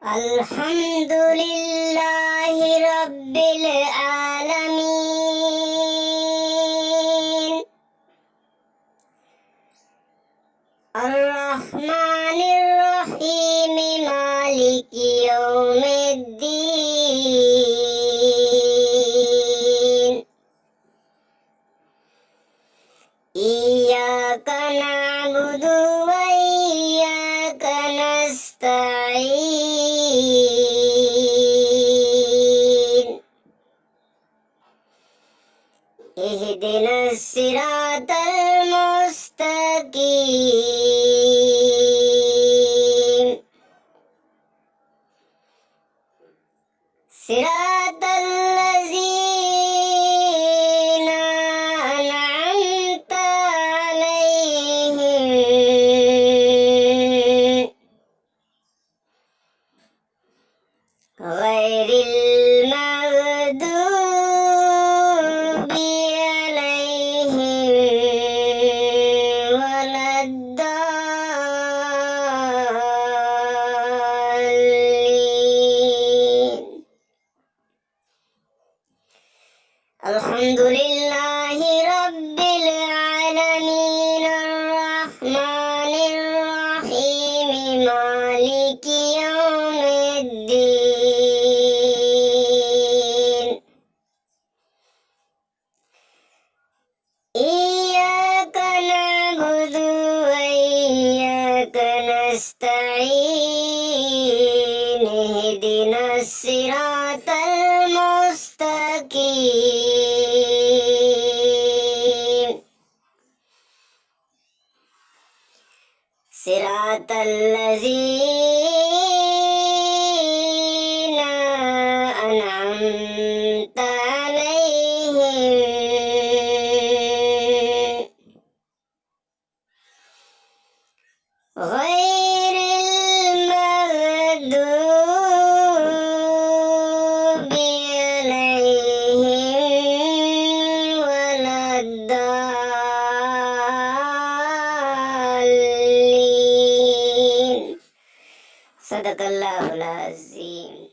الحمد لله رب العالمين الرحمن الرحيم مالك يوم الدين إياك نعبد وإياك نستعين اهدنا الصراط المستقيم صراط الذين أنعمت عليهم غير المغضوب عليهم ولا الضالين. الحمد لله رب العالمين الرحمن الرحيم مالك يوم الدين إياك نعبد وإياك نستعين اهدنا الصراط المستقيم صراط الذين أنعمت عليهم غير المغضوب عليهم ولا الضالين. صدق الله العظيم.